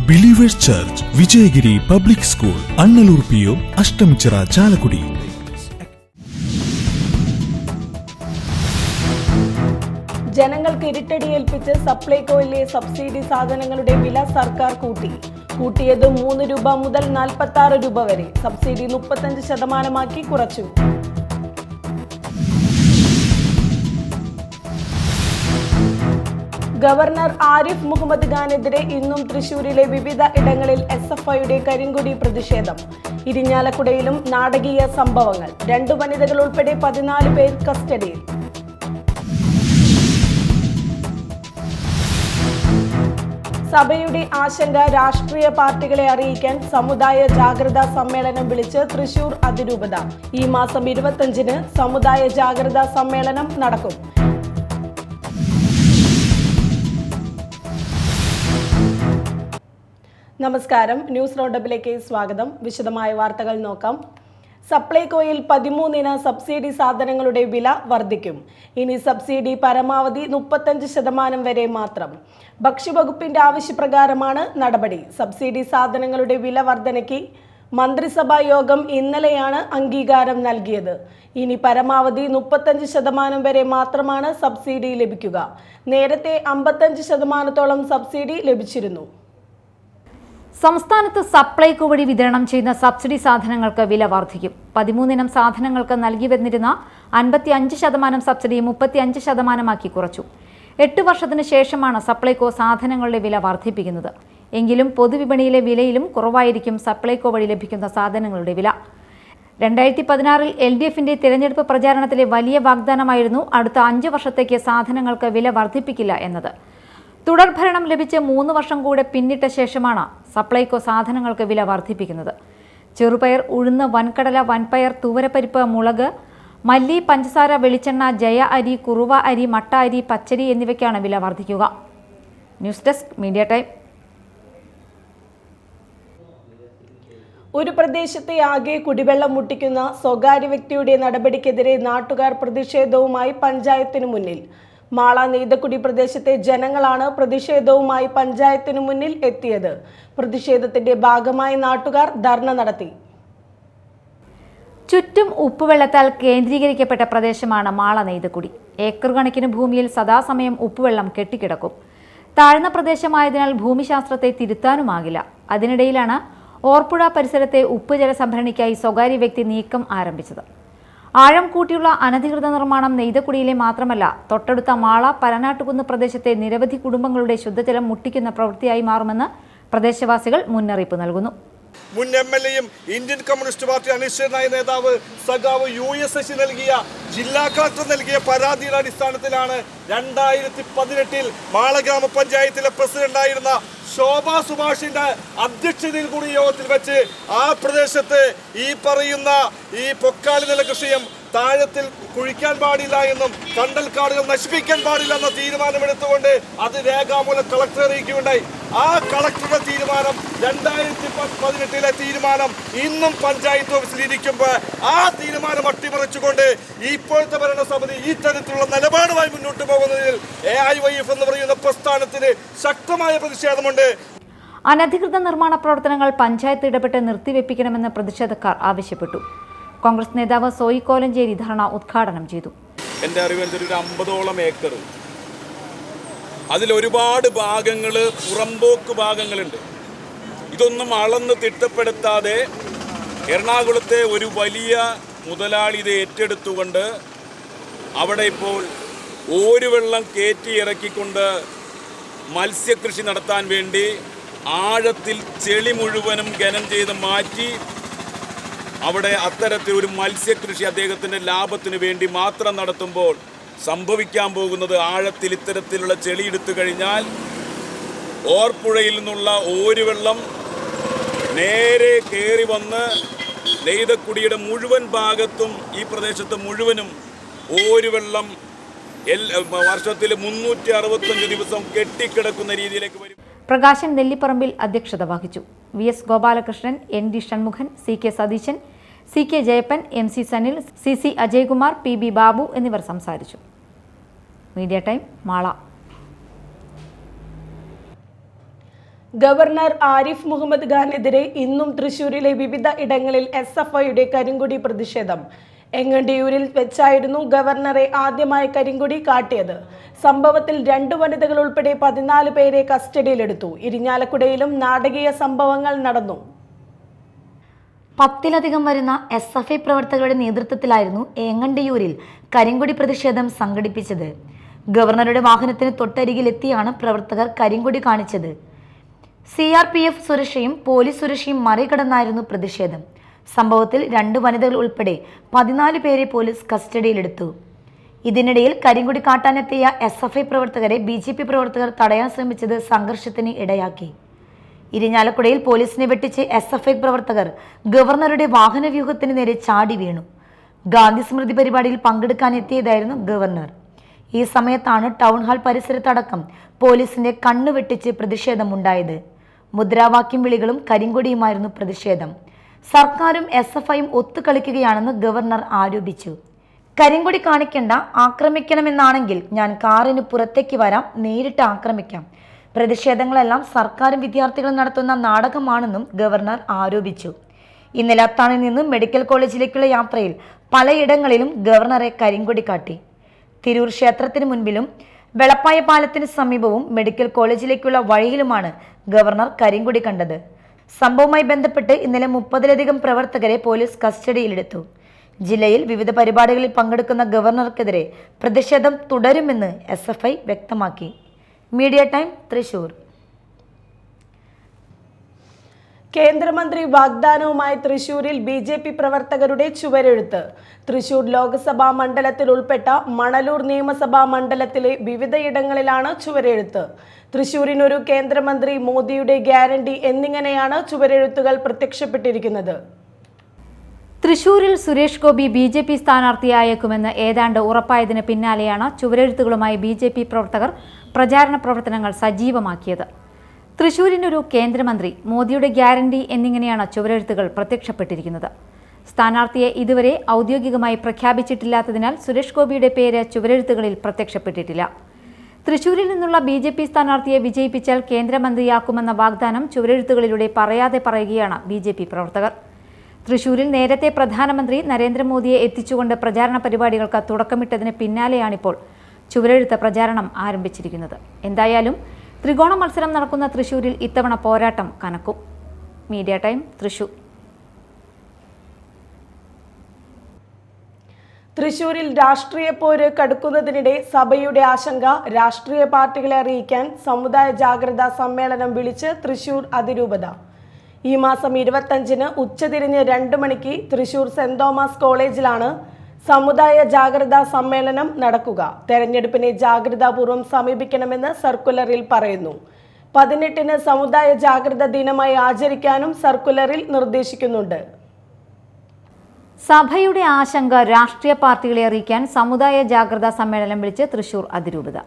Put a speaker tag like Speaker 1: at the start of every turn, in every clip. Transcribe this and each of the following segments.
Speaker 1: Believers church, Vijayagiri public school, Annalur PO, Ashtamichira, Chalakudy.
Speaker 2: ജനങ്ങൾക്ക് ഇരുട്ടടിയേൽപ്പിച്ച് സപ്ലൈകോയിലെ subsidy സാധനങ്ങളുടെ വില സർക്കാർ കൂട്ടിയത് 3 രൂപ മുതൽ 46 രൂപ വരെ. സബ്സിഡി 35% കുറച്ചു. ഗവർണർ ആരിഫ് മുഹമ്മദ് ഖാനെതിരെ ഇന്നും തൃശൂരിലെ വിവിധ ഇടങ്ങളിൽ SFIയുടെ കരിങ്കൊടി പ്രതിഷേധം. ഇരിഞ്ഞാലക്കുടയിലും നാടകീയ സംഭവങ്ങൾ. 2 വനിതകൾ ഉൾപ്പെടെ 14 പേർ കസ്റ്റഡിയിൽ. സഭയുടെ ആശങ്ക രാഷ്ട്രീയ പാർട്ടികളെ അറിയിക്കാൻ സമുദായ ജാഗ്രതാ സമ്മേളനം വിളിച്ച് തൃശൂർ അതിരൂപത. ഈ മാസം 25-ന് സമുദായ ജാഗ്രതാ സമ്മേളനം നടക്കും. നമസ്കാരം, ന്യൂസ് റൗണ്ടപ്പിലേക്ക് സ്വാഗതം. വിശദമായ വാർത്തകൾ നോക്കാം. സപ്ലൈകോയിൽ 13-ന് സബ്സിഡി സാധനങ്ങളുടെ വില വർദ്ധിക്കും. ഇനി സബ്സിഡി പരമാവധി 35% വരെ മാത്രം. ഭക്ഷ്യവകുപ്പിന്റെ ആവശ്യപ്രകാരമാണ് നടപടി. സബ്സിഡി സാധനങ്ങളുടെ വില വർധനയ്ക്ക് മന്ത്രിസഭാ യോഗം ഇന്നലെയാണ് അംഗീകാരം നൽകിയത്. ഇനി പരമാവധി 35% വരെ മാത്രമാണ് സബ്സിഡി ലഭിക്കുക. നേരത്തെ 55%-ഓളം സബ്സിഡി ലഭിച്ചിരുന്നു.
Speaker 3: സംസ്ഥാനത്ത് സപ്ലൈകോ വഴി വിതരണം ചെയ്യുന്ന സബ്സിഡി സാധനങ്ങൾക്ക് വില വർദ്ധിക്കും. 13-ഇനം സാധനങ്ങൾക്ക് നൽകി വന്നിരുന്ന 55% സബ്സിഡി 35%ആക്കി കുറച്ചു. 8 വർഷത്തിന് ശേഷമാണ് സപ്ലൈകോ സാധനങ്ങളുടെ വില വർദ്ധിപ്പിക്കുന്നത്. എങ്കിലും പൊതുവിപണിയിലെ വിലയിലും കുറവായിരിക്കും സപ്ലൈകോ വഴി ലഭിക്കുന്ന സാധനങ്ങളുടെ വില. 2016-ൽ LDFന്റെ തിരഞ്ഞെടുപ്പ് പ്രചാരണത്തിലെ വലിയ വാഗ്ദാനമായിരുന്നു അടുത്ത 5 വർഷത്തേക്ക് സാധനങ്ങൾക്ക് വില വർദ്ധിപ്പിക്കില്ല എന്നത്. തുടർഭരണം ലഭിച്ച് 3 വർഷം കൂടെ പിന്നിട്ട ശേഷമാണ് സപ്ലൈകോ സാധനങ്ങൾക്ക് വില വർദ്ധിപ്പിക്കുന്നത്. ചെറുപയർ, ഉഴുന്ന്, വൻകടല, വൻപയർ, തുവരപ്പരിപ്പ്, മുളക്, മല്ലി, പഞ്ചസാര, വെളിച്ചെണ്ണ, ജയ അരി, കുറുവ അരി, മട്ട അരി, പച്ചരി എന്നിവയ്ക്കാണ് വില വർദ്ധിക്കുക. News desk, media time.
Speaker 2: ഒരു പ്രദേശത്തെ ആകെ കുടിവെള്ളം മുട്ടിക്കുന്ന സ്വകാര്യ വ്യക്തിയുടെ നടപടിക്കെതിരെ നാട്ടുകാർ പ്രതിഷേധവുമായി പഞ്ചായത്തിനു മുന്നിൽ. മാള നെയ്തക്കുടി പ്രദേശത്തെ ജനങ്ങളാണ് പ്രതിഷേധവുമായി പഞ്ചായത്തിനു മുന്നിൽ എത്തിയത്. പ്രതിഷേധത്തിന്റെ ഭാഗമായി നാട്ടുകാർ ധർണ നടത്തി.
Speaker 3: ചുറ്റും ഉപ്പുവെള്ളത്താൽ കേന്ദ്രീകരിക്കപ്പെട്ട പ്രദേശമാണ് മാള നെയ്തക്കുടി. ഏക്കർ കണക്കിന് ഭൂമിയിൽ സദാസമയം ഉപ്പുവെള്ളം കെട്ടിക്കിടക്കും. താഴ്ന്ന പ്രദേശമായതിനാൽ ഭൂമിശാസ്ത്രത്തെ തിരുത്താനുമാകില്ല. അതിനിടയിലാണ് ഓർപ്പുഴ പരിസരത്തെ ഉപ്പുജല സംഭരണിക്കായി സ്വകാര്യ വ്യക്തി നീക്കം ആരംഭിച്ചത്. ആഴം കൂട്ടിയുള്ള അനധികൃത നിർമ്മാണം നെയ്തക്കുടിയിലെ മാത്രമല്ല, തൊട്ടടുത്ത മാള, പരനാട്ടുകുന്ന് പ്രദേശത്തെ നിരവധി കുടുംബങ്ങളുടെ ശുദ്ധജലം മുട്ടിക്കുന്ന പ്രവൃത്തിയായി മാറുമെന്ന് പ്രദേശവാസികൾ മുന്നറിയിപ്പ് നൽകുന്നു.
Speaker 4: മുൻ MLA-യും ഇന്ത്യൻ കമ്മ്യൂണിസ്റ്റ് പാർട്ടി അനിശ്ചിതനായ നേതാവ് സഖാവ് USS നൽകിയ ജില്ലാ കളക്ടർ നൽകിയ പരാതിയുടെ അടിസ്ഥാനത്തിലാണ് 2018-ൽ മാള ഗ്രാമപഞ്ചായത്തിലെ പ്രസിഡന്റായിരുന്ന ശോഭാ സുഭാഷിന്റെ അധ്യക്ഷതയിൽ കൂടി യോഗത്തിൽ വെച്ച് ആ പ്രദേശത്ത് ഈ പറയുന്ന ഈ പൊക്കാലി നെൽകൃഷിയും താഴത്തിൽ കുഴിക്കാൻ പാടില്ല എന്നും കണ്ടൽക്കാടുകൾ നശിപ്പിക്കാൻ പാടില്ല എന്ന തീരുമാനമെടുത്തുകൊണ്ട് അത് രേഖാമൂലം കളക്ടറെ അറിയിക്കുകയുണ്ടായി. ആ കളക്ടറുടെ തീരുമാനം 2018-ലെ തീരുമാനം ഇന്നും പഞ്ചായത്ത് ഓഫീസിൽ ഇരിക്കുമ്പോൾ ആ തീരുമാനം അട്ടിമറിച്ചുകൊണ്ട് ഇപ്പോഴത്തെ ഭരണസമിതി ഈ തരത്തിലുള്ള നിലപാടുമായി മുന്നോട്ട് പോകുന്നതിൽ AIYF എന്ന് പറയുന്ന പ്രസ്ഥാനത്തിന് ശക്തമായ പ്രതിഷേധമുണ്ട്.
Speaker 3: അനധികൃത നിർമ്മാണ പ്രവർത്തനങ്ങൾ പഞ്ചായത്ത് ഇടപെട്ട് നിർത്തിവെപ്പിക്കണമെന്ന് പ്രതിഷേധക്കാർ ആവശ്യപ്പെട്ടു. കോൺഗ്രസ് നേതാവ് സോയി കോലഞ്ചേരി ധർണ ഉദ്ഘാടനം ചെയ്തു.
Speaker 5: എൻ്റെ അറിവനുസരിച്ച് 50ഓളം ഏക്കർ, അതിലൊരുപാട് ഭാഗങ്ങൾ പുറമ്പോക്ക് ഭാഗങ്ങളുണ്ട്. ഇതൊന്നും അളന്ന് തിട്ടപ്പെടുത്താതെ എറണാകുളത്തെ ഒരു വലിയ മുതലാളി ഇത് ഏറ്റെടുത്തുകൊണ്ട് അവിടെ ഇപ്പോൾ ഓരുവെള്ളം കയറ്റി ഇറക്കിക്കൊണ്ട് മത്സ്യകൃഷി നടത്താൻ വേണ്ടി ആഴത്തിൽ ചെളി മുഴുവനും ഖനനം ചെയ്ത് മാറ്റി അവിടെ അത്തരത്തിൽ ഒരു മത്സ്യകൃഷി അദ്ദേഹത്തിൻ്റെ ലാഭത്തിന് വേണ്ടി മാത്രം നടത്തുമ്പോൾ സംഭവിക്കാൻ പോകുന്നത്, ആഴത്തിൽ ഇത്തരത്തിലുള്ള ചെളി എടുത്തു കഴിഞ്ഞാൽ ഓർപ്പുഴയിൽ നിന്നുള്ള ഓരുവെള്ളം നേരെ കയറി വന്ന് നെയ്തക്കുടിയുടെ മുഴുവൻ ഭാഗത്തും ഈ പ്രദേശത്ത് മുഴുവനും ഓരുവെള്ളം വർഷത്തിൽ 365 ദിവസം കെട്ടിക്കിടക്കുന്ന രീതിയിലേക്ക് വരും.
Speaker 3: പ്രകാശൻ നെല്ലിപ്പറമ്പിൽ അധ്യക്ഷത വഹിച്ചു. VS Gopalakrishnan, ND Shanmughan, CK Satheesan, CK Jayappan, MC Sanil, CC Ajaykumar, PB Babu എന്നിവർ സംസാരിച്ചു. Media time, Mala.
Speaker 2: Governor Arif Muhammad ഖാനെതിരെ ഇന്നും തൃശൂരിലെ വിവിധ ഇടങ്ങളിൽ SFIയുടെ കരിങ്കൊടി പ്രതിഷേധം. എങ്ങണ്ടിയൂരിൽ വെച്ചായിരുന്നു ഗവർണറെ ആദ്യമായി കരിങ്കൊടി കാട്ടിയത്. സംഭവത്തിൽ 2 വനിതകൾ ഉൾപ്പെടെ 14 പേരെ കസ്റ്റഡിയിലെടുത്തു. ഇരിഞ്ഞാലക്കുടയിലും നാടകീയ സംഭവങ്ങൾ നടന്നു.
Speaker 6: 10-ലധികം വരുന്ന SFI പ്രവർത്തകരുടെ നേതൃത്വത്തിലായിരുന്നു ഏങ്ങണ്ടിയൂരിൽ കരിങ്കൊടി പ്രതിഷേധം സംഘടിപ്പിച്ചത്. ഗവർണറുടെ വാഹനത്തിന് തൊട്ടരികിലെത്തിയാണ് പ്രവർത്തകർ കരിങ്കൊടി കാണിച്ചത്. CRPF സുരക്ഷയും പോലീസ് സുരക്ഷയും മറികടന്നായിരുന്നു പ്രതിഷേധം. സംഭവത്തിൽ 2 വനിതകൾ ഉൾപ്പെടെ 14 പേരെ പോലീസ് കസ്റ്റഡിയിലെടുത്തു. ഇതിനിടയിൽ കരിങ്കൊടി കാട്ടാനെത്തിയ SFI പ്രവർത്തകരെ BJP പ്രവർത്തകർ തടയാൻ ശ്രമിച്ചത് സംഘർഷത്തിന് ഇടയാക്കി. ഇരിഞ്ഞാലക്കുടയിൽ പോലീസിനെ വെട്ടിച്ച് SFI പ്രവർത്തകർ ഗവർണറുടെ വാഹനവ്യൂഹത്തിന് നേരെ ചാടി വീണു. ഗാന്ധി സ്മൃതി പരിപാടിയിൽ പങ്കെടുക്കാനെത്തിയതായിരുന്നു ഗവർണർ. ഈ സമയത്താണ് ടൗൺ ഹാൾ പരിസരത്തടക്കം പോലീസിന്റെ കണ്ണു വെട്ടിച്ച് പ്രതിഷേധമുണ്ടായത്. മുദ്രാവാക്യം വിളികളും കരിങ്കൊടിയുമായിരുന്നു പ്രതിഷേധം. സർക്കാരും SFIയും ഒത്തുകളിക്കുകയാണെന്ന് ഗവർണർ ആരോപിച്ചു. കരിങ്കൊടി കാണിക്കേണ്ട, ആക്രമിക്കണമെന്നാണെങ്കിൽ ഞാൻ കാറിന് പുറത്തേക്ക് വരാം, നേരിട്ട് ആക്രമിക്കാം. പ്രതിഷേധങ്ങളെല്ലാം സർക്കാരും വിദ്യാർത്ഥികളും നടത്തുന്ന നാടകമാണെന്നും ഗവർണർ ആരോപിച്ചു. ഇന്നലെ അത്താണിൽ നിന്ന് മെഡിക്കൽ കോളേജിലേക്കുള്ള യാത്രയിൽ പലയിടങ്ങളിലും ഗവർണറെ കരിങ്കൊടി കാട്ടി. തിരൂർ ക്ഷേത്രത്തിന് മുൻപിലും വെളപ്പായ പാലത്തിന് സമീപവും മെഡിക്കൽ കോളേജിലേക്കുള്ള വഴിയിലുമാണ് ഗവർണർ കരിങ്കൊടി കണ്ടത്. സംഭവവുമായി ബന്ധപ്പെട്ട് ഇന്നലെ 30-ലധികം പ്രവർത്തകരെ പോലീസ് കസ്റ്റഡിയിലെടുത്തു. ജില്ലയിൽ വിവിധ പരിപാടികളിൽ പങ്കെടുക്കുന്ന ഗവർണർക്കെതിരെ പ്രതിഷേധം തുടരുമെന്ന് SFI വ്യക്തമാക്കി. Media time, Thrissur.
Speaker 2: കേന്ദ്രമന്ത്രി വാഗ്ദാനവുമായി തൃശൂരിൽ BJP പ്രവർത്തകരുടെ ചുവരെഴുത്ത്. തൃശൂർ ലോക്സഭാ മണ്ഡലത്തിൽ ഉൾപ്പെട്ട മണലൂർ നിയമസഭാ മണ്ഡലത്തിലെ വിവിധയിടങ്ങളിലാണ് ചുവരെഴുത്ത്. തൃശൂരിനൊരു കേന്ദ്രമന്ത്രി, മോദിയുടെ ഗ്യാരണ്ടി എന്നിങ്ങനെയാണ് ചുവരെഴുത്തുകൾ പ്രത്യക്ഷപ്പെട്ടിരിക്കുന്നത്.
Speaker 3: തൃശൂരിൽ സുരേഷ് ഗോപി BJP സ്ഥാനാർത്ഥിയായേക്കുമെന്ന് ഏതാണ്ട് ഉറപ്പായതിന് പിന്നാലെയാണ് ചുവരെഴുത്തുകളുമായി BJP പ്രവർത്തകർ പ്രചാരണ പ്രവർത്തനങ്ങൾ സജീവമാക്കിയത്. തൃശൂരിനൊരു കേന്ദ്രമന്ത്രി, മോദിയുടെ ഗ്യാരണ്ടി എന്നിങ്ങനെയാണ് ചുവരെഴുത്തുകൾ പ്രത്യക്ഷപ്പെട്ടിരിക്കുന്നത്. സ്ഥാനാർത്ഥിയെ ഇതുവരെ ഔദ്യോഗികമായി പ്രഖ്യാപിച്ചിട്ടില്ലാത്തതിനാൽ സുരേഷ് ഗോപിയുടെ പേര് ചുവരെഴുത്തുകളിൽ പ്രത്യക്ഷപ്പെട്ടിട്ടില്ല. തൃശൂരിൽ നിന്നുള്ള BJP സ്ഥാനാർത്ഥിയെ വിജയിപ്പിച്ചാൽ കേന്ദ്രമന്ത്രിയാക്കുമെന്ന വാഗ്ദാനം ചുവരെഴുത്തുകളിലൂടെ പറയാതെ പറയുകയാണ് BJP പ്രവർത്തകർ. തൃശൂരിൽ നേരത്തെ പ്രധാനമന്ത്രി നരേന്ദ്രമോദിയെ എത്തിച്ചുകൊണ്ട് പ്രചാരണ പരിപാടികൾക്ക് തുടക്കമിട്ടതിന് പിന്നാലെയാണിപ്പോൾ ചുവരെഴുത്ത് പ്രചാരണം ആരംഭിച്ചിരിക്കുന്നത്. എന്തായാലും ത്രികോണ മത്സരം നടക്കുന്ന തൃശൂരിൽ ഇത്തവണ പോരാട്ടം കനക്കും. Media time, Thrissur.
Speaker 2: തൃശൂരിൽ രാഷ്ട്രീയ പോര് കടുക്കുന്നതിനിടെ സഭയുടെ ആശങ്ക രാഷ്ട്രീയ പാർട്ടികളെ അറിയിക്കാൻ സമുദായ ജാഗ്രതാ സമ്മേളനം വിളിച്ച് തൃശൂർ അതിരൂപത. ഈ മാസം 25-ന് ഉച്ചതിരിഞ്ഞ് 2 മണിക്ക് തൃശൂർ സെന്റ് തോമസ് കോളേജിലാണ് സമുദായ ജാഗ്രതാ സമ്മേളനം നടക്കുക. തെരഞ്ഞെടുപ്പിനെ ജാഗ്രതാപൂർവ്വം സമീപിക്കണമെന്ന് സർക്കുലറിൽ പറയുന്നു. 18-ന് സമുദായ ജാഗ്രത ദിനമായി ആചരിക്കാനും സർക്കുലറിൽ നിർദ്ദേശിക്കുന്നുണ്ട്.
Speaker 3: സഭയുടെ ആശങ്ക രാഷ്ട്രീയ പാർട്ടികളെ അറിയിക്കാൻ സമുദായ ജാഗ്രതാ സമ്മേളനം വിളിച്ച് തൃശൂർ അതിരൂപത.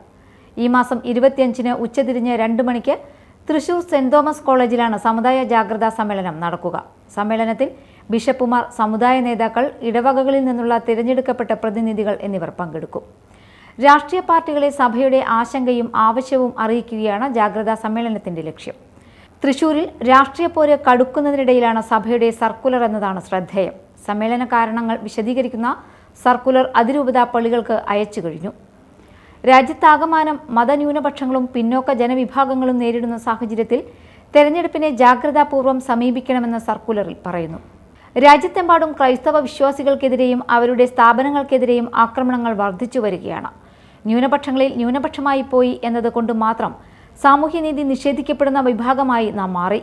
Speaker 3: ഈ മാസം 25-ന് ഉച്ചതിരിഞ്ഞ് 2 മണിക്ക് തൃശൂർ സെന്റ് തോമസ് കോളേജിലാണ് സമുദായ ജാഗ്രതാ സമ്മേളനം നടക്കുക. സമ്മേളനത്തിൽ ബിഷപ്പുമാർ, സമുദായ നേതാക്കൾ, ഇടവകകളിൽ നിന്നുള്ള തിരഞ്ഞെടുക്കപ്പെട്ട പ്രതിനിധികൾ എന്നിവർ പങ്കെടുക്കും. രാഷ്ട്രീയ പാർട്ടികളെ സഭയുടെ ആശങ്കയും ആവശ്യവും അറിയിക്കുകയാണ് ജാഗ്രതാ സമ്മേളനത്തിന്റെ ലക്ഷ്യം. തൃശൂരിൽ രാഷ്ട്രീയ പോര് കടുക്കുന്നതിനിടയിലാണ് സഭയുടെ സർക്കുലർ എന്നതാണ് ശ്രദ്ധേയം. സമ്മേളന കാരണങ്ങൾ വിശദീകരിക്കുന്ന സർക്കുലർ അതിരൂപത പള്ളികൾക്ക് അയച്ചു കഴിഞ്ഞു. രാജ്യത്താകമാനം മതന്യൂനപക്ഷങ്ങളും പിന്നോക്ക ജനവിഭാഗങ്ങളും നേരിടുന്ന സാഹചര്യത്തിൽ തെരഞ്ഞെടുപ്പിനെ ജാഗ്രതാപൂർവ്വം സമീപിക്കണമെന്ന് സർക്കുലറിൽ പറയുന്നു. രാജ്യത്തെമ്പാടും ക്രൈസ്തവ വിശ്വാസികൾക്കെതിരെയും അവരുടെ സ്ഥാപനങ്ങൾക്കെതിരെയും ആക്രമണങ്ങൾ വർദ്ധിച്ചു വരികയാണ്. ന്യൂനപക്ഷങ്ങളിൽ ന്യൂനപക്ഷമായി പോയി എന്നതുകൊണ്ട് മാത്രം സാമൂഹ്യനീതി നിഷേധിക്കപ്പെടുന്ന വിഭാഗമായി നാം മാറി.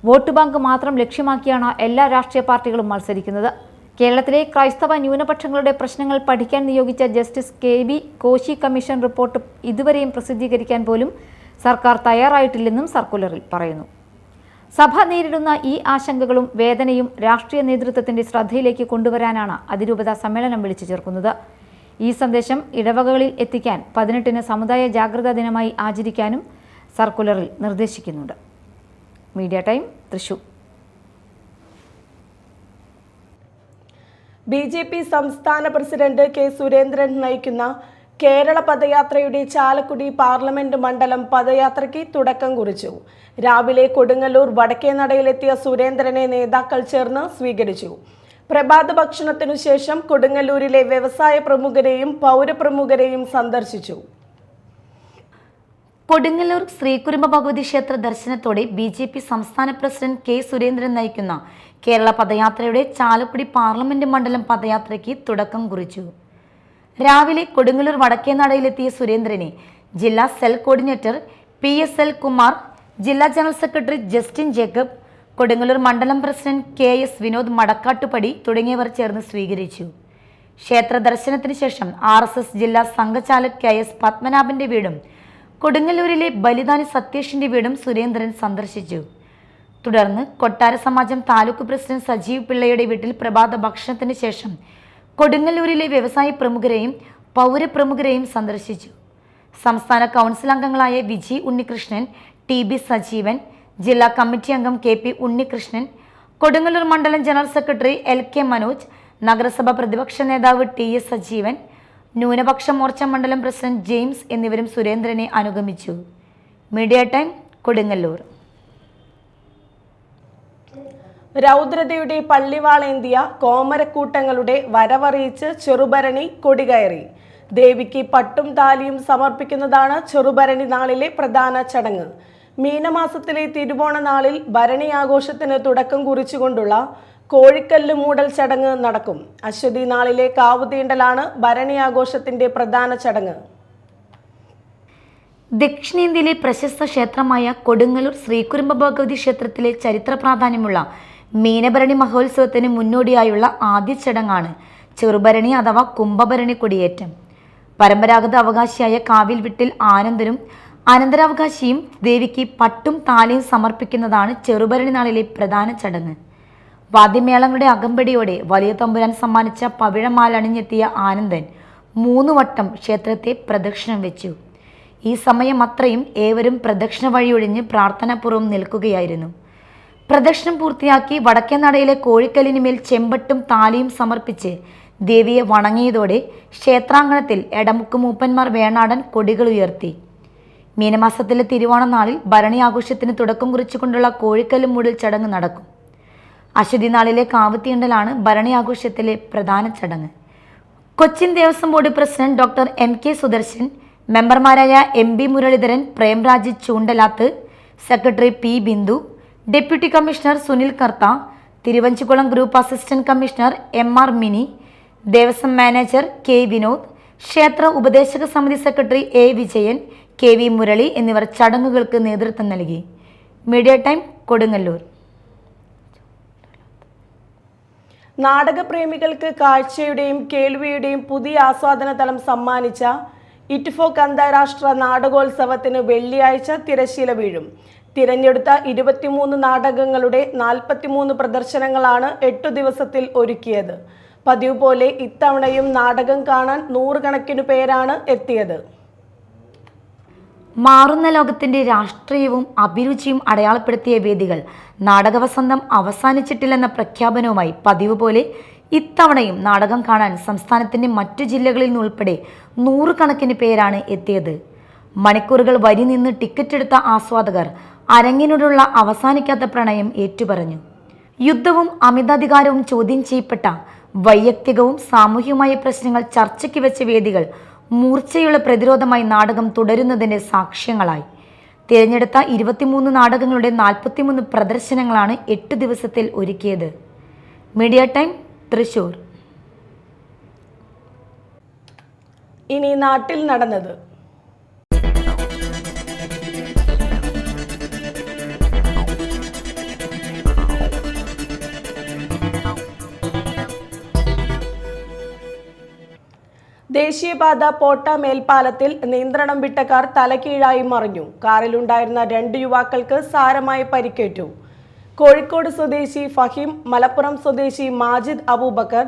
Speaker 3: വോട്ട് ബാങ്ക് മാത്രം ലക്ഷ്യമാക്കിയാണ് എല്ലാ രാഷ്ട്രീയ പാർട്ടികളും മത്സരിക്കുന്നത്. കേരളത്തിലെ ക്രൈസ്തവ ന്യൂനപക്ഷങ്ങളുടെ പ്രശ്നങ്ങൾ പഠിക്കാൻ നിയോഗിച്ച justice KB Koshy commission report ഇതുവരെയും പ്രസിദ്ധീകരിക്കാൻ പോലും സർക്കാർ തയ്യാറായിട്ടില്ലെന്നും സർക്കുലറിൽ പറയുന്നു. സഭ നേരിടുന്ന ഈ ആശങ്കകളും വേദനയും രാഷ്ട്രീയ നേതൃത്വത്തിന്റെ ശ്രദ്ധയിലേക്ക് കൊണ്ടുവരാനാണ് അതിരൂപത സമ്മേളനം വിളിച്ചു ചേർക്കുന്നത്. ഈ സന്ദേശം ഇടവകകളിൽ എത്തിക്കാൻ 18-ന് സമുദായ ജാഗ്രതാ ദിനമായി ആചരിക്കാനും സർക്കുലറിൽ നിർദ്ദേശിക്കുന്നുണ്ട്. Media time, Thrissur.
Speaker 2: BJP സംസ്ഥാന പ്രസിഡന്റ് K. സുരേന്ദ്രൻ നയിക്കുന്ന കേരള പദയാത്രയുടെ ചാലക്കുടി പാർലമെന്റ് മണ്ഡലം പദയാത്രയ്ക്ക് തുടക്കം കുറിച്ചു. രാവിലെ കൊടുങ്ങല്ലൂർ വടക്കേനടയിലെത്തിയ സുരേന്ദ്രനെ നേതാക്കൾ ചേർന്ന് സ്വീകരിച്ചു. പ്രഭാത ഭക്ഷണത്തിനു ശേഷം കൊടുങ്ങല്ലൂരിലെ വ്യവസായ പ്രമുഖരെയും പൗരപ്രമുഖരെയും സന്ദർശിച്ചു.
Speaker 6: കൊടുങ്ങല്ലൂർ ശ്രീകുരുമ്പ ഭഗവതി ക്ഷേത്ര ദർശനത്തോടെ BJP സംസ്ഥാന പ്രസിഡന്റ് K. സുരേന്ദ്രൻ നയിക്കുന്ന കേരള പദയാത്രയുടെ ചാലക്കുടി പാർലമെന്റ് മണ്ഡലം പദയാത്രയ്ക്ക് തുടക്കം കുറിച്ചു. രാവിലെ കൊടുങ്ങല്ലൂർ വടക്കേനടയിലെത്തിയ സുരേന്ദ്രനെ ജില്ലാ സെൽ കോർഡിനേറ്റർ PSL കുമാർ, ജില്ലാ general secretary Justin Jacob, Kodungallur മണ്ഡലം പ്രസിഡന്റ് KS വിനോദ് മടക്കാട്ടുപടി തുടങ്ങിയവർ ചേർന്ന് സ്വീകരിച്ചു. ക്ഷേത്ര ദർശനത്തിന് ശേഷം RSS ജില്ലാ സംഘചാലക് KS പത്മനാഭന്റെ വീടും കൊടുങ്ങല്ലൂരിലെ ബലിദാനി സത്യേഷിന്റെ വീടും സുരേന്ദ്രൻ സന്ദർശിച്ചു. തുടർന്ന് കൊട്ടാര സമാജം താലൂക്ക് പ്രസിഡന്റ് സജീവ് പിള്ളയുടെ വീട്ടിൽ പ്രഭാത ഭക്ഷണത്തിന് ശേഷം കൊടുങ്ങല്ലൂരിലെ വ്യവസായ പ്രമുഖരെയും പൗരപ്രമുഖരെയും സന്ദർശിച്ചു. സംസ്ഥാന കൗൺസിൽ അംഗങ്ങളായ വിജി ഉണ്ണികൃഷ്ണൻ, TB സജീവൻ, ജില്ലാ കമ്മിറ്റി അംഗം KP ഉണ്ണികൃഷ്ണൻ, കൊടുങ്ങല്ലൂർ മണ്ഡലം ജനറൽ സെക്രട്ടറി LK മനോജ്, നഗരസഭ പ്രതിപക്ഷ നേതാവ് TS സജീവൻ, ന്യൂനപക്ഷ മോർച്ച മണ്ഡലം പ്രസിഡന്റ് ജെയിംസ് എന്നിവരും സുരേന്ദ്രനെ അനുഗമിച്ചു. Media time, Kodungallur.
Speaker 2: രൗദ്രതയുടെ പള്ളിവാളേന്തിയ കോമരക്കൂട്ടങ്ങളുടെ വരവറിയിച്ച് ചെറുഭരണി കൊടികയറി. ദേവിക്ക് പട്ടും താലിയും സമർപ്പിക്കുന്നതാണ് ചെറുഭരണി നാളിലെ പ്രധാന ചടങ്ങ്. മീനമാസത്തിലെ തിരുവോണ നാളിൽ ഭരണി ആഘോഷത്തിന് തുടക്കം കുറിച്ചുകൊണ്ടുള്ള കോഴിക്കല്ല് മൂടൽ ചടങ്ങ് നടക്കും. അശ്വതി നാളിലെ കാവുതീണ്ടലാണ് ഭരണി ആഘോഷത്തിന്റെ പ്രധാന ചടങ്ങ്.
Speaker 6: ദക്ഷിണേന്ത്യയിലെ പ്രശസ്ത ക്ഷേത്രമായ കൊടുങ്ങല്ലൂർ ശ്രീകുരുമ്പ ഭഗവതി ക്ഷേത്രത്തിലെ ചരിത്ര പ്രാധാന്യമുള്ള മീനഭരണി മഹോത്സവത്തിന് മുന്നോടിയായുള്ള ആദ്യ ചടങ്ങാണ് ചെറുഭരണി അഥവാ കുംഭഭരണി കൊടിയേറ്റം. പരമ്പരാഗത അവകാശിയായ കാവിൽ വിട്ടിൽ ആനന്ദനും അനന്തരാവകാശിയും ദേവിക്ക് പട്ടും താലിയും സമർപ്പിക്കുന്നതാണ് ചെറുഭരണി നാളിലെ പ്രധാന ചടങ്ങ്. വാദ്യമേളങ്ങളുടെ അകമ്പടിയോടെ വലിയ തമ്പുരാൻ സമ്മാനിച്ച പവിഴമാല അണിഞ്ഞെത്തിയ ആനന്ദൻ 3 വട്ടം ക്ഷേത്രത്തെ പ്രദക്ഷിണം വെച്ചു. ഈ സമയം അത്രയും ഏവരും പ്രദക്ഷിണ വഴിയൊഴിഞ്ഞ് പ്രാർത്ഥനാപൂർവ്വം നിൽക്കുകയായിരുന്നു. പ്രദക്ഷിണം പൂർത്തിയാക്കി വടക്കേനടയിലെ കോഴിക്കല്ലിനുമേൽ ചെമ്പട്ടും താലിയും സമർപ്പിച്ച് ദേവിയെ വണങ്ങിയതോടെ ക്ഷേത്രാങ്കണത്തിൽ എടമുക്ക് മൂപ്പന്മാർ വേണാടൻ കൊടികൾ ഉയർത്തി. മീനമാസത്തിലെ തിരുവോണ നാളിൽ ഭരണി ആഘോഷത്തിന് തുടക്കം കുറിച്ചുകൊണ്ടുള്ള കോഴിക്കല്ല് മൂടൽ ചടങ്ങ് നടക്കും. അശ്വതി നാളിലെ കാവുതീണ്ടലാണ് ഭരണി ആഘോഷത്തിലെ പ്രധാന ചടങ്ങ്. Cochin Devaswom board president doctor MK Sudarshan, മെമ്പർമാരായ MB Muraleedharan, Premraj Choondalath, secretary P Bindu, deputy commissioner Sunil Kartha, Thiruvanchikulam group assistant commissioner MR Mini, Devaswom manager K Vinod, ക്ഷേത്ര ഉപദേശക സമിതി സെക്രട്ടറി A വിജയൻ, KV മുരളി എന്നിവർ ചടങ്ങുകൾക്ക് നേതൃത്വം നൽകി. Media time, Kodungallur.
Speaker 2: നാടകപ്രേമികൾക്ക് കാഴ്ചയുടെയും കേൾവിയുടെയും പുതിയ ആസ്വാദന തലം സമ്മാനിച്ച ഇറ്റ്ഫോക്ക് അന്താരാഷ്ട്ര നാടകോത്സവത്തിന് വെള്ളിയാഴ്ച തിരശ്ശീല വീഴും. തിരഞ്ഞെടുത്ത 23 നാടകങ്ങളുടെ 43 പ്രദർശനങ്ങളാണ് 8 ദിവസത്തിൽ ഒരുക്കിയത്. പതിവ് പോലെ ഇത്തവണയും നാടകം കാണാൻ 100 കണക്കിനു പേരാണ് എത്തിയത്.
Speaker 6: മാറുന്ന ലോകത്തിന്റെ രാഷ്ട്രീയവും അഭിരുചിയും അടയാളപ്പെടുത്തിയ വേദികൾ നാടകവസന്തം അവസാനിച്ചിട്ടില്ലെന്ന പ്രഖ്യാപനവുമായി പതിവ് പോലെ ഇത്തവണയും നാടകം കാണാൻ സംസ്ഥാനത്തിന്റെ മറ്റു ജില്ലകളിൽ നിന്നുൾപ്പെടെ 100 കണക്കിന് പേരാണ് എത്തിയത്. മണിക്കൂറുകൾ വരി നിന്ന് ടിക്കറ്റ് എടുത്ത ആസ്വാദകർ അരങ്ങിനോടുള്ള അവസാനിക്കാത്ത പ്രണയം ഏറ്റുപറഞ്ഞു. യുദ്ധവും അമിതാധികാരവും ചോദ്യം ചെയ്യപ്പെട്ട വൈയക്തികവും സാമൂഹികമായ പ്രശ്നങ്ങൾ ചർച്ചയ്ക്ക് വെച്ച വേദികൾ മൂർച്ചയുള്ള പ്രതിരോധമായി നാടകം തുടരുന്നതിൻ്റെ സാക്ഷ്യങ്ങളായി. തിരഞ്ഞെടുത്ത 23 നാടകങ്ങളുടെ 43 പ്രദർശനങ്ങളാണ് 8 ദിവസത്തിൽ ഒരുക്കിയത്. Media time, Thrissur.
Speaker 2: ഇനി നാട്ടിൽ നടന്നത്. ദേശീയപാത പോട്ട മേൽപ്പാലത്തിൽ നിയന്ത്രണം വിട്ട കാർ തലകീഴായി മറിഞ്ഞു. കാറിലുണ്ടായിരുന്ന 2 യുവാക്കൾക്ക് സാരമായി പരിക്കേറ്റു. കോഴിക്കോട് സ്വദേശി ഫഹീം, മലപ്പുറം സ്വദേശി മാജിദ് അബൂബക്കർ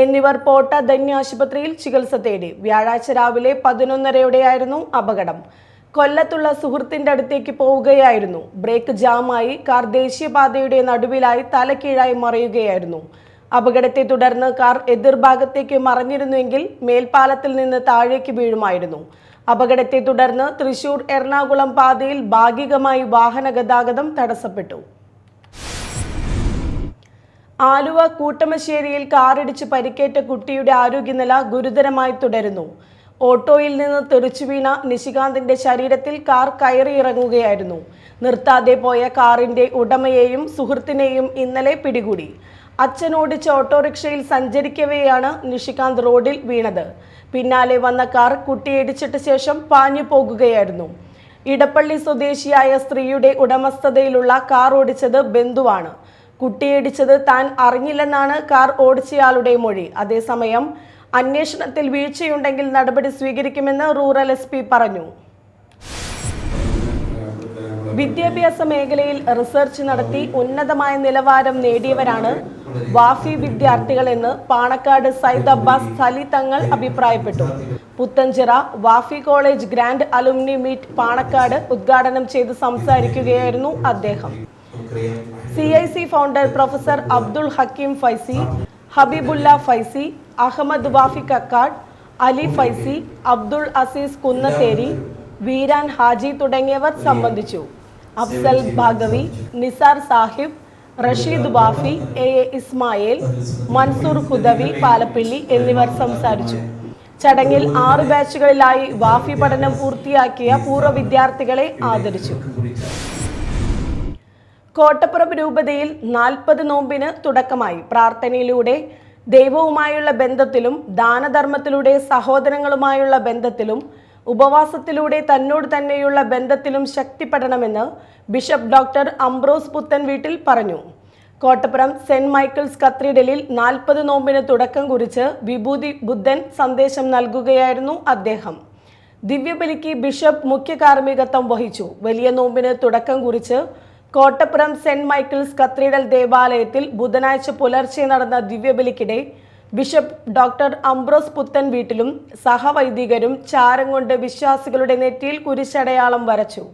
Speaker 2: എന്നിവർ പോട്ട ധന്യ ആശുപത്രിയിൽ ചികിത്സ തേടി. വ്യാഴാഴ്ച രാവിലെ 11:30യോടെയായിരുന്നു അപകടം. കൊല്ലത്തുള്ള സുഹൃത്തിന്റെ അടുത്തേക്ക് പോവുകയായിരുന്നു. ബ്രേക്ക് ജാമായി കാർ ദേശീയപാതയുടെ നടുവിലായി തലകീഴായി മറിയുകയായിരുന്നു. അപകടത്തെ തുടർന്ന് കാർ എതിർഭാഗത്തേക്ക് മറിഞ്ഞിരുന്നുവെങ്കിൽ മേൽപ്പാലത്തിൽ നിന്ന് താഴേക്ക് വീഴുമായിരുന്നു. അപകടത്തെ തുടർന്ന് തൃശൂർ എറണാകുളം പാതയിൽ ഭാഗികമായി വാഹന ഗതാഗതം തടസ്സപ്പെട്ടു. ആലുവ കൂട്ടമശ്ശേരിയിൽ കാറിടിച്ച് പരിക്കേറ്റ കുട്ടിയുടെ ആരോഗ്യനില ഗുരുതരമായി തുടരുന്നു. ഓട്ടോയിൽ നിന്ന് തെറിച്ചു വീണ നിശികാന്തിന്റെ ശരീരത്തിൽ കാർ കയറിയിറങ്ങുകയായിരുന്നു. നിർത്താതെ പോയ കാറിന്റെ ഉടമയെയും സുഹൃത്തിനെയും ഇന്നലെ പിടികൂടി. അച്ഛൻ ഓടിച്ച ഓട്ടോറിക്ഷയിൽ സഞ്ചരിക്കവെയാണ് നിഷികാന്ത് റോഡിൽ വീണത്. പിന്നാലെ വന്ന കാർ കുട്ടിയെ ഇടിച്ചിട്ട ശേഷം പാഞ്ഞു പോകുകയായിരുന്നു. ഇടപ്പള്ളി സ്വദേശിയായ സ്ത്രീയുടെ ഉടമസ്ഥതയിലുള്ള കാർ ഓടിച്ചത് ബന്ധുവാണ്. കുട്ടിയെ ഇടിച്ചത് താൻ അറിഞ്ഞില്ലെന്നാണ് കാർ ഓടിച്ചയാളുടെ മൊഴി. അതേസമയം അന്വേഷണത്തിൽ വീഴ്ചയുണ്ടെങ്കിൽ നടപടി സ്വീകരിക്കുമെന്ന് റൂറൽ SP പറഞ്ഞു. വിദ്യാഭ്യാസ മേഖലയിൽ റിസർച്ച് നടത്തി ഉന്നതമായ നിലവാരം നേടിയവരാണ് വാഫി വിദ്യാർത്ഥികളെന്ന് പാണക്കാട് സയ്യിദ് അബ്ബാസ് സലി തങ്ങൾ അഭിപ്രായപ്പെട്ടു. Puthanchira Wafy college grand alumni meet Panakkad ഉദ്ഘാടനം ചെയ്ത് സംസാരിക്കുകയായിരുന്നു അദ്ദേഹം. CIC founder professor Abdul Hakeem Faizy, Habeebulla Faizy, Ahammed Wafy Kakkad, Ali Faizy, Abdul Azeez Kunnatheri, Veeran Haji തുടങ്ങിയവർ സംബന്ധിച്ചു. അഫ്സൽ ഭാഗവി, നിസാർ സാഹിബ്, റഷീദ് വാഫി, AA ഇസ്മായിൽ, മൻസൂർ ഹുദവി പാലപ്പിള്ളി എന്നിവർ സംസാരിച്ചു. ചടങ്ങിൽ 6 ബാച്ചുകളിലായി വാഫി പഠനം പൂർത്തിയാക്കിയ പൂർവ്വ വിദ്യാർത്ഥികളെ ആദരിച്ചു. കോട്ടപ്പുറം രൂപതയിൽ 40 നോമ്പിന് തുടക്കമായി. പ്രാർത്ഥനയിലൂടെ ദൈവവുമായുള്ള ബന്ധത്തിലും ദാനധർമ്മത്തിലൂടെ സഹോദരങ്ങളുമായുള്ള ബന്ധത്തിലും ഉപവാസത്തിലൂടെ തന്നോട് തന്നെയുള്ള ബന്ധത്തിലും ശക്തിപ്പെടണമെന്ന് ബിഷപ്പ് ഡോക്ടർ അംബ്രോസ് പുത്തൻവീട്ടിൽ പറഞ്ഞു. കോട്ടപ്പുറം സെന്റ് മൈക്കിൾസ് കത്തീഡ്രലിൽ 40 നോമ്പിന് തുടക്കം കുറിച്ച് വിഭൂതി ബുദ്ധൻ സന്ദേശം നൽകുകയായിരുന്നു അദ്ദേഹം. ദിവ്യബലിക്ക് ബിഷപ്പ് മുഖ്യ കാർമ്മികത്വം വഹിച്ചു. വലിയ നോമ്പിന് തുടക്കം കുറിച്ച് കോട്ടപ്പുറം സെന്റ് മൈക്കിൾസ് കത്തീഡ്രൽ ദേവാലയത്തിൽ ബുധനാഴ്ച പുലർച്ചെ നടന്ന ദിവ്യബലിക്കിടെ ബിഷപ്പ് ഡോക്ടർ അംബ്രോസ് പുത്തൻ വീട്ടിലും സഹവൈദികരും ചാരം കൊണ്ട് വിശ്വാസികളുടെ നെറ്റിയിൽ കുരിശടയാളം വരച്ചു.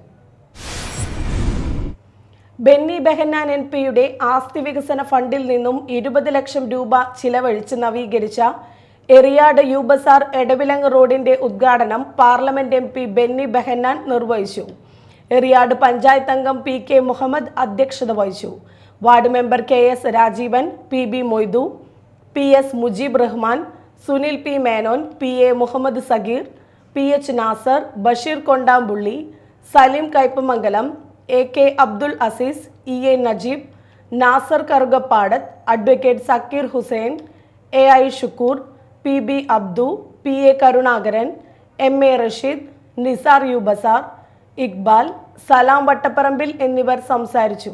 Speaker 2: ബെന്നി ബെഹന്നാൻ MP-യുടെ ആസ്തി വികസന ഫണ്ടിൽ നിന്നും 20 ലക്ഷം രൂപ ചിലവഴിച്ച് നവീകരിച്ച എറിയാട് യൂബസാർ എടവിലങ്ങ് റോഡിന്റെ ഉദ്ഘാടനം പാർലമെന്റ് MP ബെന്നി ബെഹന്നാൻ നിർവഹിച്ചു. എറിയാട് പഞ്ചായത്ത് അംഗം PK മുഹമ്മദ് അധ്യക്ഷത വഹിച്ചു. Ward member KS Rajeevan, PB Moidu, PS Mujeeb Rahman, Sunil P Menon, PA Muhammad Sageer, PH Nasar, Basheer Kondampulli, Saleem Kaipamangalam, AK Abdul Azeez, EA Najeeb, Nasar Karukappadath, advocate Zakir Hussain, AI Shukoor, PB Abdu, PA Karunakaran, MA Rasheed, Nisar Yubasar, Iqbal, Salam Vattaparambil എന്നിവർ സംസാരിച്ചു.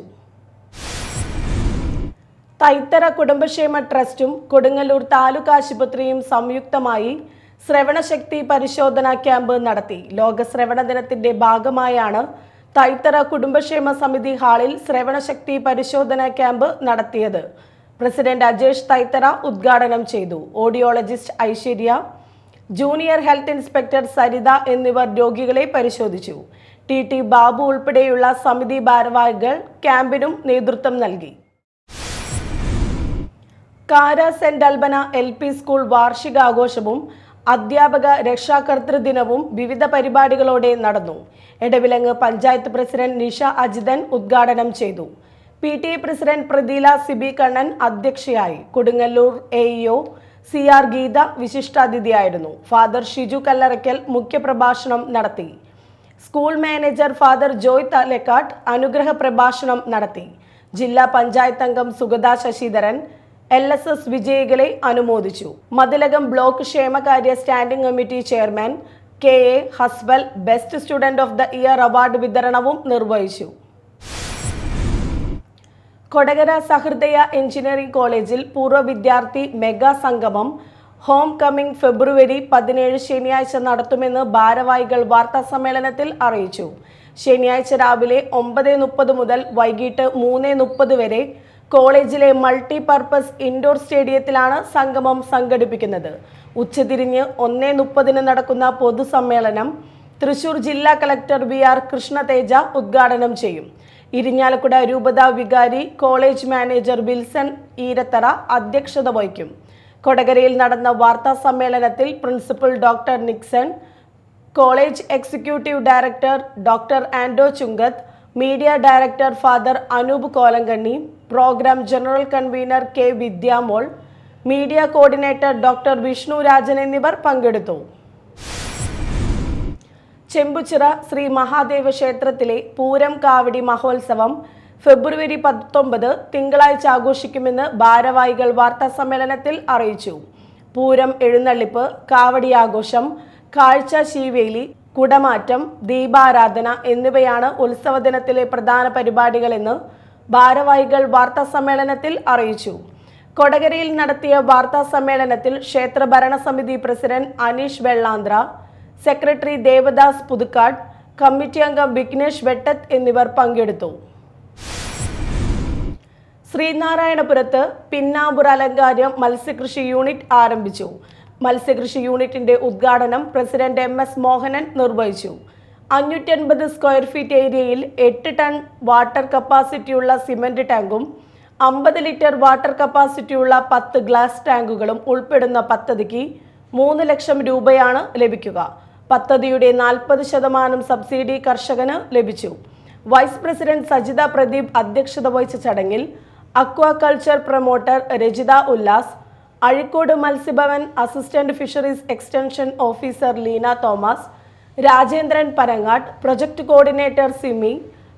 Speaker 2: തൈത്തറ കുടുംബക്ഷേമ ട്രസ്റ്റും കൊടുങ്ങല്ലൂർ താലൂക്ക് ആശുപത്രിയും സംയുക്തമായി ശ്രവണശക്തി പരിശോധനാ ക്യാമ്പ് നടത്തി. ലോക ശ്രവണ ദിനത്തിന്റെ ഭാഗമായാണ് തൈത്തറ കുടുംബക്ഷേമ സമിതി ഹാളിൽ ശ്രവണശക്തി പരിശോധനാ ക്യാമ്പ് നടത്തിയത്. പ്രസിഡന്റ് അജേഷ് തൈത്തറ ഉദ്ഘാടനം ചെയ്തു. Audiologist Aishwarya, junior health inspector Saritha എന്നിവർ രോഗികളെ പരിശോധിച്ചു. TT ബാബു ഉൾപ്പെടെയുള്ള സമിതി ഭാരവാഹികൾ ക്യാമ്പിനും നേതൃത്വം നൽകി. Kara saint Albana LP school വാർഷികാഘോഷവും അധ്യാപക രക്ഷാകർതൃ ദിനവും വിവിധ പരിപാടികളോടെ നടന്നു. എടവിലങ്ങ് പഞ്ചായത്ത് പ്രസിഡന്റ് നിഷ അജിതൻ ഉദ്ഘാടനം ചെയ്തു. PTA പ്രസിഡന്റ് പ്രദീല സിബി കണ്ണൻ അധ്യക്ഷയായി. കൊടുങ്ങല്ലൂർ AEO CR ഗീത വിശിഷ്ടാതിഥിയായിരുന്നു. ഫാദർ ഷിജു കല്ലറയ്ക്കൽ മുഖ്യപ്രഭാഷണം നടത്തി. School manager father Joy Thalekkatt അനുഗ്രഹ പ്രഭാഷണം നടത്തി. ജില്ലാ പഞ്ചായത്ത് അംഗം സുഗത ശശിധരൻ LSS വിജയികളെ അനുമോദിച്ചു. മതിലകം ബ്ലോക്ക് ക്ഷേമകാര്യ standing committee chairman KA Hasbal best student of the year award വിതരണവും നിർവഹിച്ചു. കൊടകര സഹൃദയ എഞ്ചിനീയറിംഗ് കോളേജിൽ പൂർവ്വ വിദ്യാർത്ഥി മെഗാ സംഗമം ഹോം കമ്മിങ് ഫെബ്രുവരി 17 ശനിയാഴ്ച നടത്തുമെന്ന് ഭാരവാഹികൾ വാർത്താ സമ്മേളനത്തിൽ അറിയിച്ചു. ശനിയാഴ്ച രാവിലെ 9:30 മുതൽ വൈകിട്ട് 3:30 വരെ കോളേജിലെ മൾട്ടിപർപ്പസ് ഇൻഡോർ സ്റ്റേഡിയത്തിലാണ് സംഗമം സംഘടിപ്പിക്കുന്നത്. ഉച്ചതിരിഞ്ഞ് 1:30 നടക്കുന്ന പൊതുസമ്മേളനം തൃശൂർ ജില്ലാ കളക്ടർ VR കൃഷ്ണതേജ ഉദ്ഘാടനം ചെയ്യും. ഇരിഞ്ഞാലക്കുട രൂപത വികാരി കോളേജ് മാനേജർ വിൽസൺ ഈരത്തറ അധ്യക്ഷത വഹിക്കും. കൊടകരയിൽ നടന്ന വാർത്താ സമ്മേളനത്തിൽ principal doctor Nixon, college executive director doctor Ando Chungath, media director father Anoop Kolankanni, program general convener K Vidyamol, media coordinator doctor Vishnu Rajan എന്നിവർ പങ്കെടുത്തു. ചെമ്പുച്ചിറ ശ്രീ മഹാദേവ ക്ഷേത്രത്തിലെ പൂരം കാവടി മഹോത്സവം ഫെബ്രുവരി 19 തിങ്കളാഴ്ച ആഘോഷിക്കുമെന്ന് ഭാരവാഹികൾ വാർത്താസമ്മേളനത്തിൽ അറിയിച്ചു. പൂരം എഴുന്നള്ളിപ്പ്, കാവടി ആഘോഷം, കാഴ്ച ശീവേലി, കുടമാറ്റം, ദീപാരാധന എന്നിവയാണ് ഉത്സവ ദിനത്തിലെ പ്രധാന പരിപാടികളെന്ന് ഭാരവാഹികൾ വാർത്താസമ്മേളനത്തിൽ അറിയിച്ചു. കൊടകരയിൽ നടത്തിയ വാർത്താ സമ്മേളനത്തിൽ ക്ഷേത്ര ഭരണസമിതി president Aneesh Vellanthra, secretary Devadas Puthukkad, committee അംഗം വിഘ്നേഷ് വെട്ടത്ത് എന്നിവർ പങ്കെടുത്തു. ശ്രീനാരായണപുരത്ത് പിന്നാമ്പുറ അലങ്കാരം മത്സ്യകൃഷി യൂണിറ്റ് ആരംഭിച്ചു. മത്സ്യകൃഷി യൂണിറ്റിന്റെ ഉദ്ഘാടനം പ്രസിഡന്റ് MS മോഹനൻ നിർവഹിച്ചു. 550 സ്ക്വയർ ഫീറ്റ് ഏരിയയിൽ 8 ടൺ വാട്ടർ കപ്പാസിറ്റിയുള്ള സിമന്റ് ടാങ്കും 50 ലിറ്റർ വാട്ടർ കപ്പാസിറ്റിയുള്ള 10 ഗ്ലാസ് ടാങ്കുകളും ഉൾപ്പെടുന്ന പദ്ധതിക്ക് 3 ലക്ഷം രൂപയാണ് ലഭിക്കുക. പദ്ധതിയുടെ 40% സബ്സിഡി കർഷകന് ലഭിച്ചു. വൈസ് പ്രസിഡന്റ് സജിത പ്രദീപ് അധ്യക്ഷത വഹിച്ച ചടങ്ങിൽ aquaculture promoter Rajitha Ullas, Azhikode Matsyabhavan assistant fisheries extension officer Leena Thomas, Rajendran Parangatt, project coordinator Simi,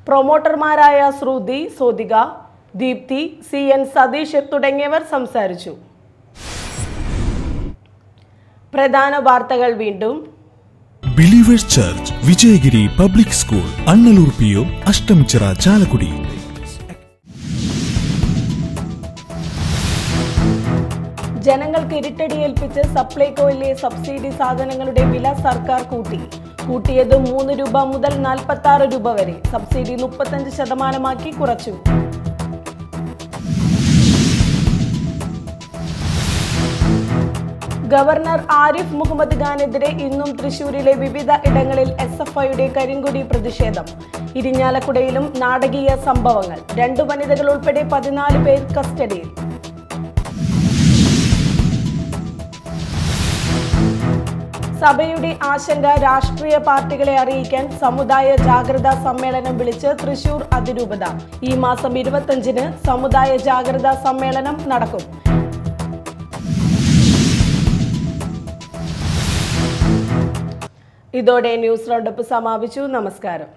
Speaker 2: പ്രൊമോട്ടർമാരായ ശ്രുതി സോദിക, ദീപ്തി, CN സതീഷ് തുടങ്ങിയവർ സംസാരിച്ചു. പ്രധാന വാർത്തകൾ വീണ്ടും.
Speaker 1: Believers church Vijayagiri public school Annalur PO Ashtamichira Chalakudy.
Speaker 2: ജനങ്ങൾക്ക് ഇരുട്ടടിയേൽപ്പിച്ച് സപ്ലൈകോയിലെ സബ്സിഡി സാധനങ്ങളുടെ വില സർക്കാർ കൂട്ടിയത് 3 രൂപ മുതൽ 46 രൂപ വരെ. സബ്സിഡി 35% കുറച്ചു. ഗവർണർ ആരിഫ് മുഹമ്മദ് ഖാനെതിരെ ഇന്നും തൃശൂരിലെ വിവിധ ഇടങ്ങളിൽ SFIയുടെ കരിങ്കൊടി പ്രതിഷേധം. ഇരിഞ്ഞാലക്കുടയിലും നാടകീയ സംഭവങ്ങൾ. 2 വനിതകൾ ഉൾപ്പെടെ 14 പേർ കസ്റ്റഡിയിൽ. സഭയുടെ ആശങ്ക രാഷ്ട്രീയ പാർട്ടികളെ അറിയിക്കാൻ സമുദായ ജാഗ്രതാ സമ്മേളനം വിളിച്ച് തൃശൂർ അതിരൂപത. ഈ മാസം 25-ന് സമുദായ ജാഗ്രതാ സമ്മേളനം നടക്കും. ഇതോടെ ന്യൂസ് റൗണ്ടപ്പ് സമാപിച്ചു. നമസ്കാരം.